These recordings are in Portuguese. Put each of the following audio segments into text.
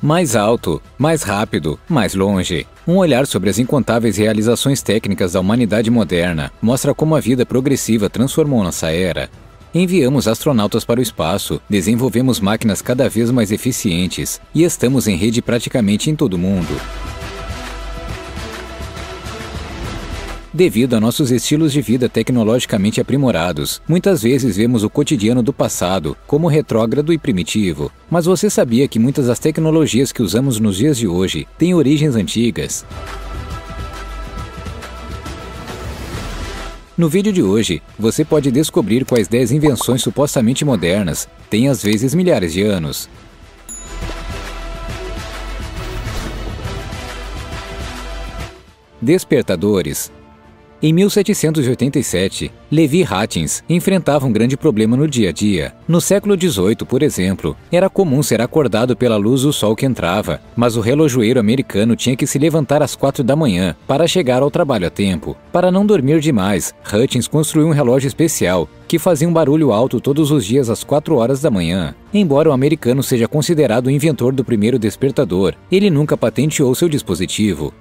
Mais alto, mais rápido, mais longe. Um olhar sobre as incontáveis realizações técnicas da humanidade moderna mostra como a vida progressiva transformou nossa era. Enviamos astronautas para o espaço, desenvolvemos máquinas cada vez mais eficientes e estamos em rede praticamente em todo o mundo. Devido a nossos estilos de vida tecnologicamente aprimorados, muitas vezes vemos o cotidiano do passado como retrógrado e primitivo. Mas você sabia que muitas das tecnologias que usamos nos dias de hoje têm origens antigas? No vídeo de hoje, você pode descobrir quais 10 invenções supostamente modernas têm às vezes milhares de anos. Despertadores. Em 1787, Levi Hattins enfrentava um grande problema no dia a dia. No século XVIII, por exemplo, era comum ser acordado pela luz do sol que entrava, mas o relojoeiro americano tinha que se levantar às 4 da manhã para chegar ao trabalho a tempo. Para não dormir demais, Hattins construiu um relógio especial que fazia um barulho alto todos os dias às 4 horas da manhã. Embora o americano seja considerado o inventor do primeiro despertador, ele nunca patenteou seu dispositivo.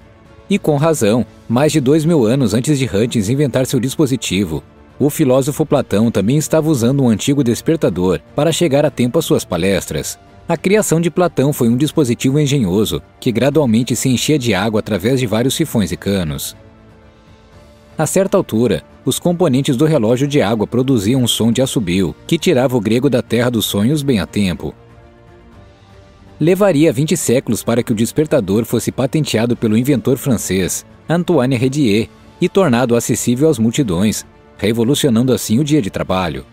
E com razão, mais de 2000 anos antes de Hattins inventar seu dispositivo, o filósofo Platão também estava usando um antigo despertador para chegar a tempo às suas palestras. A criação de Platão foi um dispositivo engenhoso que gradualmente se enchia de água através de vários sifões e canos. A certa altura, os componentes do relógio de água produziam um som de assobio que tirava o grego da terra dos sonhos bem a tempo. Levaria 20 séculos para que o despertador fosse patenteado pelo inventor francês Antoine Redier e tornado acessível às multidões, revolucionando assim o dia de trabalho.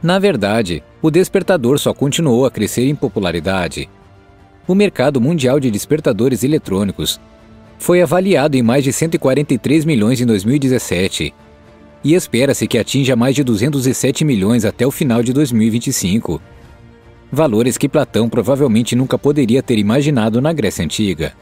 Na verdade, o despertador só continuou a crescer em popularidade. O mercado mundial de despertadores eletrônicos foi avaliado em mais de 143 milhões em 2017 e espera-se que atinja mais de 207 milhões até o final de 2025. Valores que Platão provavelmente nunca poderia ter imaginado na Grécia Antiga.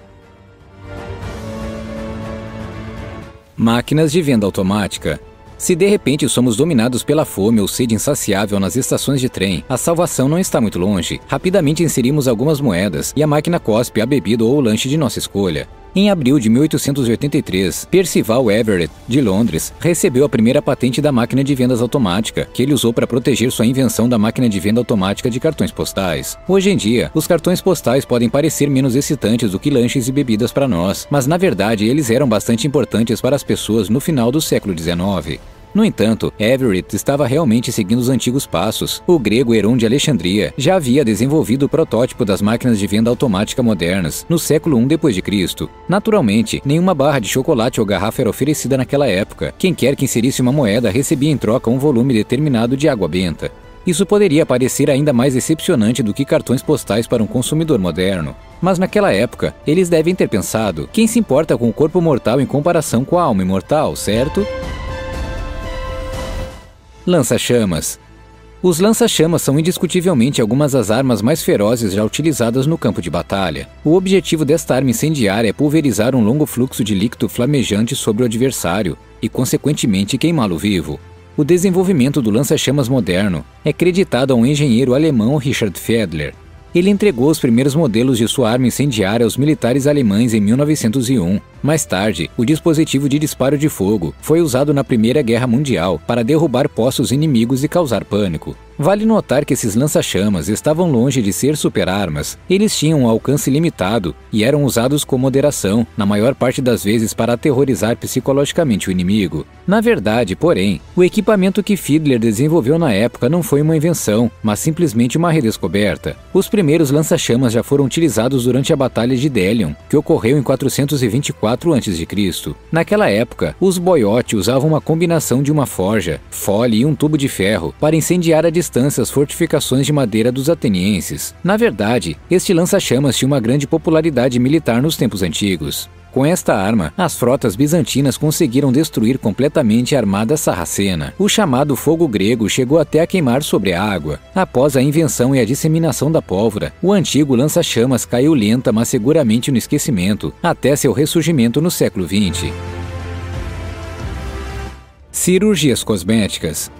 Máquinas de venda automática. Se de repente somos dominados pela fome ou sede insaciável nas estações de trem, a salvação não está muito longe. Rapidamente inserimos algumas moedas e a máquina cospe a bebida ou o lanche de nossa escolha. Em abril de 1883, Percival Everett, de Londres, recebeu a primeira patente da máquina de vendas automática, que ele usou para proteger sua invenção da máquina de venda automática de cartões postais. Hoje em dia, os cartões postais podem parecer menos excitantes do que lanches e bebidas para nós, mas na verdade eles eram bastante importantes para as pessoas no final do século XIX. No entanto, Everett estava realmente seguindo os antigos passos. O grego Herón de Alexandria já havia desenvolvido o protótipo das máquinas de venda automática modernas no século I d.C. Naturalmente, nenhuma barra de chocolate ou garrafa era oferecida naquela época. Quem quer que inserisse uma moeda recebia em troca um volume determinado de água benta. Isso poderia parecer ainda mais decepcionante do que cartões postais para um consumidor moderno. Mas naquela época, eles devem ter pensado: quem se importa com o corpo mortal em comparação com a alma imortal, certo? Lança-chamas. Os lança-chamas são indiscutivelmente algumas das armas mais ferozes já utilizadas no campo de batalha. O objetivo desta arma incendiária é pulverizar um longo fluxo de líquido flamejante sobre o adversário e, consequentemente, queimá-lo vivo. O desenvolvimento do lança-chamas moderno é creditado ao engenheiro alemão Richard Fiedler. Ele entregou os primeiros modelos de sua arma incendiária aos militares alemães em 1901. Mais tarde, o dispositivo de disparo de fogo foi usado na Primeira Guerra Mundial para derrubar postos inimigos e causar pânico. Vale notar que esses lança-chamas estavam longe de ser super-armas. Eles tinham um alcance limitado e eram usados com moderação, na maior parte das vezes para aterrorizar psicologicamente o inimigo. Na verdade, porém, o equipamento que Fiedler desenvolveu na época não foi uma invenção, mas simplesmente uma redescoberta. Os primeiros lança-chamas já foram utilizados durante a Batalha de Delium, que ocorreu em 424 a.C. Naquela época, os boiote usavam uma combinação de uma forja, fole e um tubo de ferro para incendiar a distância as fortificações de madeira dos atenienses. Na verdade, este lança-chamas tinha uma grande popularidade militar nos tempos antigos. Com esta arma, as frotas bizantinas conseguiram destruir completamente a armada sarracena. O chamado fogo grego chegou até a queimar sobre a água. Após a invenção e a disseminação da pólvora, o antigo lança-chamas caiu lenta, mas seguramente no esquecimento, até seu ressurgimento no século XX. Cirurgias cosméticas.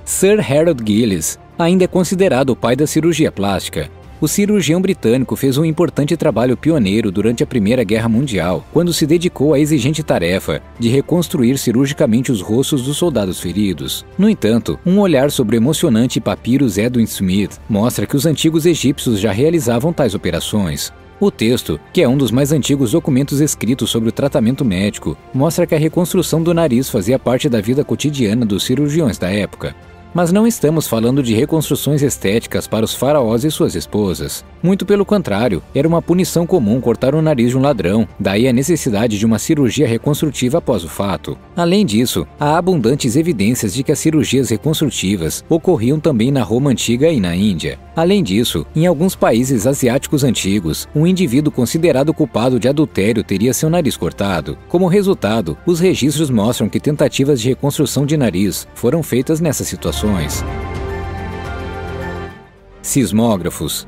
Sir Harold Gillis ainda é considerado o pai da cirurgia plástica. O cirurgião britânico fez um importante trabalho pioneiro durante a Primeira Guerra Mundial, quando se dedicou à exigente tarefa de reconstruir cirurgicamente os rostos dos soldados feridos. No entanto, um olhar sobre o emocionante Papyrus Edwin Smith mostra que os antigos egípcios já realizavam tais operações. O texto, que é um dos mais antigos documentos escritos sobre o tratamento médico, mostra que a reconstrução do nariz fazia parte da vida cotidiana dos cirurgiões da época. Mas não estamos falando de reconstruções estéticas para os faraós e suas esposas. Muito pelo contrário, era uma punição comum cortar o nariz de um ladrão, daí a necessidade de uma cirurgia reconstrutiva após o fato. Além disso, há abundantes evidências de que as cirurgias reconstrutivas ocorriam também na Roma Antiga e na Índia. Além disso, em alguns países asiáticos antigos, um indivíduo considerado culpado de adultério teria seu nariz cortado. Como resultado, os registros mostram que tentativas de reconstrução de nariz foram feitas nessas situações. Sismógrafos.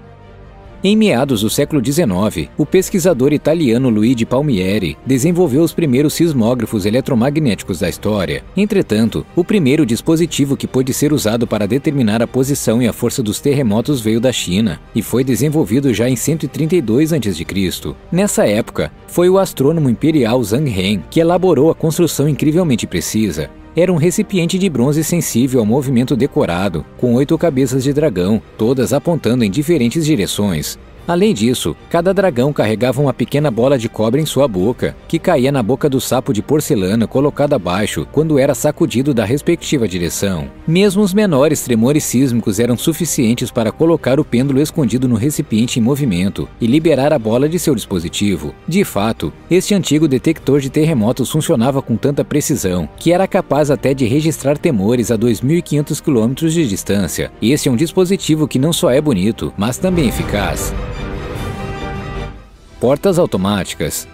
Em meados do século XIX, o pesquisador italiano Luigi Palmieri desenvolveu os primeiros sismógrafos eletromagnéticos da história. Entretanto, o primeiro dispositivo que pôde ser usado para determinar a posição e a força dos terremotos veio da China e foi desenvolvido já em 132 a.C. Nessa época, foi o astrônomo imperial Zhang He que elaborou a construção incrivelmente precisa. Era um recipiente de bronze sensível ao movimento decorado, com 8 cabeças de dragão, todas apontando em diferentes direções. Além disso, cada dragão carregava uma pequena bola de cobre em sua boca, que caía na boca do sapo de porcelana colocado abaixo quando era sacudido da respectiva direção. Mesmo os menores tremores sísmicos eram suficientes para colocar o pêndulo escondido no recipiente em movimento e liberar a bola de seu dispositivo. De fato, este antigo detector de terremotos funcionava com tanta precisão que era capaz até de registrar tremores a 2.500 km de distância. Este é um dispositivo que não só é bonito, mas também eficaz. Portas automáticas.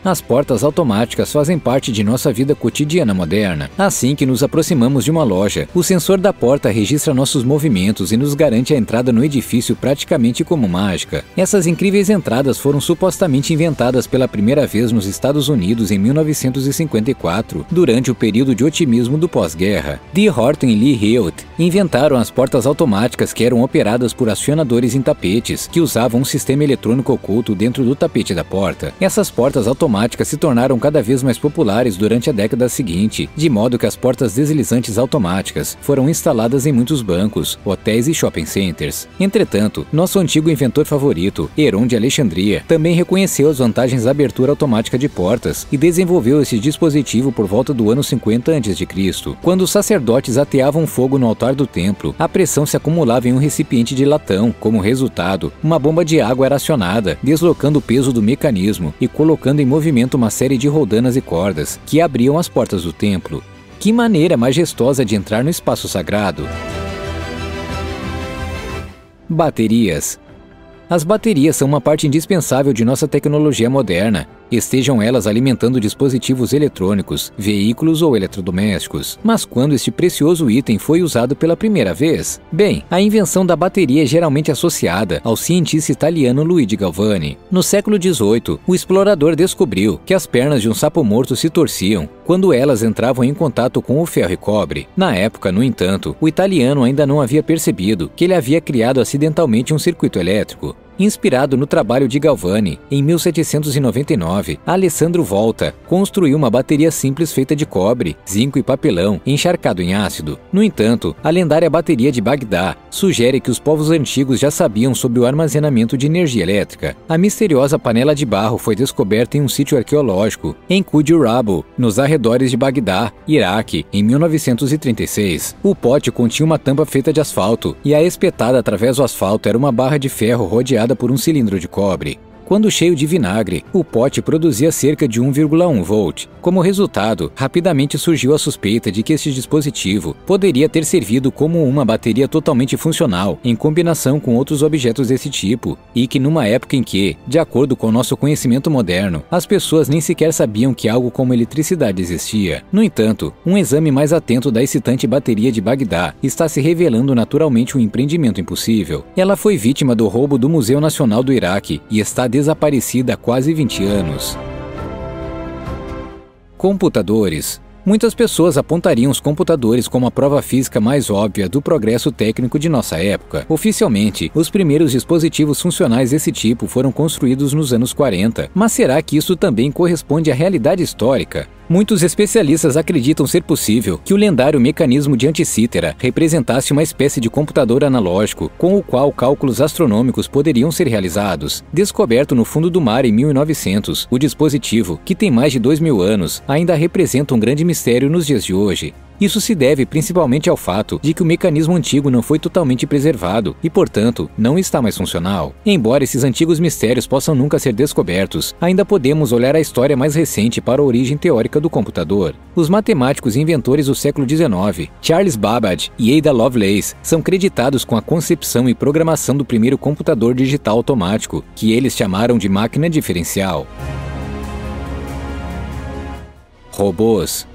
As portas automáticas fazem parte de nossa vida cotidiana moderna. Assim que nos aproximamos de uma loja, o sensor da porta registra nossos movimentos e nos garante a entrada no edifício praticamente como mágica. Essas incríveis entradas foram supostamente inventadas pela primeira vez nos Estados Unidos em 1954, durante o período de otimismo do pós-guerra. D. Horton e Lee Hewitt inventaram as portas automáticas que eram operadas por acionadores em tapetes, que usavam um sistema eletrônico oculto dentro do tapete da porta. Essas portas automáticas se tornaram cada vez mais populares durante a década seguinte, de modo que as portas deslizantes automáticas foram instaladas em muitos bancos, hotéis e shopping centers. Entretanto, nosso antigo inventor favorito, Heron de Alexandria, também reconheceu as vantagens da abertura automática de portas e desenvolveu esse dispositivo por volta do ano 50 a.C. Quando os sacerdotes ateavam fogo no altar do templo, a pressão se acumulava em um recipiente de latão. Como resultado, uma bomba de água era acionada, deslocando o peso do mecanismo e colocando em movimento uma série de roldanas e cordas que abriam as portas do templo. Que maneira majestosa de entrar no espaço sagrado! Baterias. As baterias são uma parte indispensável de nossa tecnologia moderna, estejam elas alimentando dispositivos eletrônicos, veículos ou eletrodomésticos. Mas quando este precioso item foi usado pela primeira vez? Bem, a invenção da bateria é geralmente associada ao cientista italiano Luigi Galvani. No século XVIII, o explorador descobriu que as pernas de um sapo morto se torciam quando elas entravam em contato com o ferro e cobre. Na época, no entanto, o italiano ainda não havia percebido que ele havia criado acidentalmente um circuito elétrico. Inspirado no trabalho de Galvani, em 1799, Alessandro Volta construiu uma bateria simples feita de cobre, zinco e papelão encharcado em ácido. No entanto, a lendária bateria de Bagdá sugere que os povos antigos já sabiam sobre o armazenamento de energia elétrica. A misteriosa panela de barro foi descoberta em um sítio arqueológico em Khujuraho, nos arredores de Bagdá, Iraque, em 1936. O pote continha uma tampa feita de asfalto e a espetada através do asfalto era uma barra de ferro rodeada por um cilindro de cobre. Quando cheio de vinagre, o pote produzia cerca de 1,1 volt. Como resultado, rapidamente surgiu a suspeita de que este dispositivo poderia ter servido como uma bateria totalmente funcional, em combinação com outros objetos desse tipo, e que numa época em que, de acordo com nosso conhecimento moderno, as pessoas nem sequer sabiam que algo como eletricidade existia. No entanto, um exame mais atento da excitante bateria de Bagdá está se revelando naturalmente um empreendimento impossível. Ela foi vítima do roubo do Museu Nacional do Iraque e está desaparecida há quase 20 anos. Computadores. Muitas pessoas apontariam os computadores como a prova física mais óbvia do progresso técnico de nossa época. Oficialmente, os primeiros dispositivos funcionais desse tipo foram construídos nos anos 40, mas será que isso também corresponde à realidade histórica? Muitos especialistas acreditam ser possível que o lendário mecanismo de Anticítera representasse uma espécie de computador analógico com o qual cálculos astronômicos poderiam ser realizados. Descoberto no fundo do mar em 1900, o dispositivo, que tem mais de 2.000 anos, ainda representa um grande mistério nos dias de hoje. Isso se deve principalmente ao fato de que o mecanismo antigo não foi totalmente preservado e, portanto, não está mais funcional. Embora esses antigos mistérios possam nunca ser descobertos, ainda podemos olhar a história mais recente para a origem teórica do computador. Os matemáticos e inventores do século XIX, Charles Babbage e Ada Lovelace, são creditados com a concepção e programação do primeiro computador digital automático, que eles chamaram de máquina diferencial. Robôs.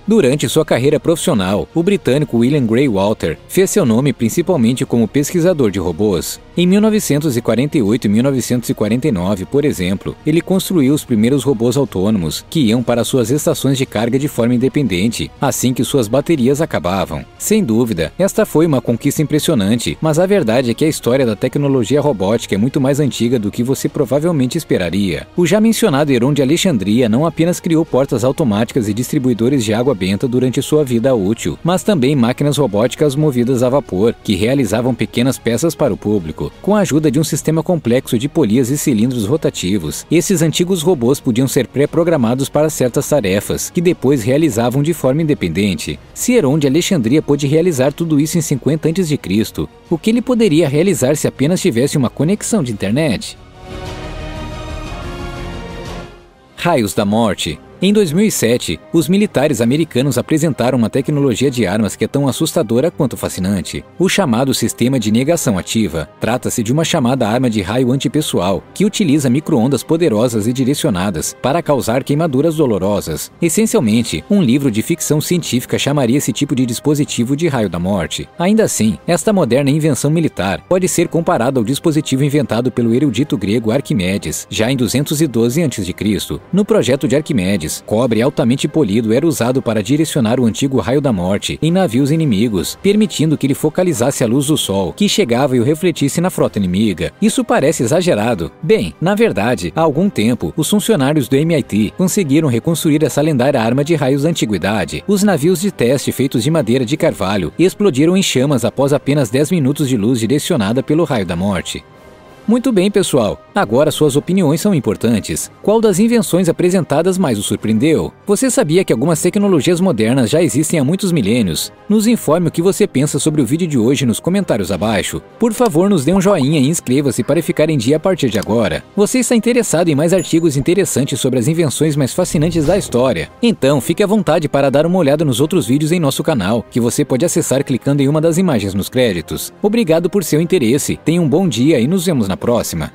Durante sua carreira profissional, o britânico William Grey Walter fez seu nome principalmente como pesquisador de robôs. Em 1948 e 1949, por exemplo, ele construiu os primeiros robôs autônomos que iam para suas estações de carga de forma independente, assim que suas baterias acabavam. Sem dúvida, esta foi uma conquista impressionante, mas a verdade é que a história da tecnologia robótica é muito mais antiga do que você provavelmente esperaria. O já mencionado Herón de Alexandria não apenas criou portas automáticas e distribuidores de água benta durante sua vida útil, mas também máquinas robóticas movidas a vapor, que realizavam pequenas peças para o público. Com a ajuda de um sistema complexo de polias e cilindros rotativos, esses antigos robôs podiam ser pré-programados para certas tarefas, que depois realizavam de forma independente. Se Herón de Alexandria pôde realizar tudo isso em 50 a.C., o que ele poderia realizar se apenas tivesse uma conexão de internet? Raios da morte. Em 2007, os militares americanos apresentaram uma tecnologia de armas que é tão assustadora quanto fascinante. O chamado Sistema de Negação Ativa. Trata-se de uma chamada arma de raio antipessoal, que utiliza micro-ondas poderosas e direcionadas para causar queimaduras dolorosas. Essencialmente, um livro de ficção científica chamaria esse tipo de dispositivo de raio da morte. Ainda assim, esta moderna invenção militar pode ser comparada ao dispositivo inventado pelo erudito grego Arquimedes, já em 212 a.C. No projeto de Arquimedes, cobre altamente polido era usado para direcionar o antigo raio da morte em navios inimigos, permitindo que ele focalizasse a luz do sol, que chegava e o refletisse na frota inimiga. Isso parece exagerado. Bem, na verdade, há algum tempo, os funcionários do MIT conseguiram reconstruir essa lendária arma de raios da antiguidade. Os navios de teste feitos de madeira de carvalho explodiram em chamas após apenas 10 minutos de luz direcionada pelo raio da morte. Muito bem, pessoal. Agora suas opiniões são importantes. Qual das invenções apresentadas mais o surpreendeu? Você sabia que algumas tecnologias modernas já existem há muitos milênios? Nos informe o que você pensa sobre o vídeo de hoje nos comentários abaixo. Por favor, nos dê um joinha e inscreva-se para ficar em dia a partir de agora. Você está interessado em mais artigos interessantes sobre as invenções mais fascinantes da história? Então, fique à vontade para dar uma olhada nos outros vídeos em nosso canal, que você pode acessar clicando em uma das imagens nos créditos. Obrigado por seu interesse, tenha um bom dia e nos vemos na próxima.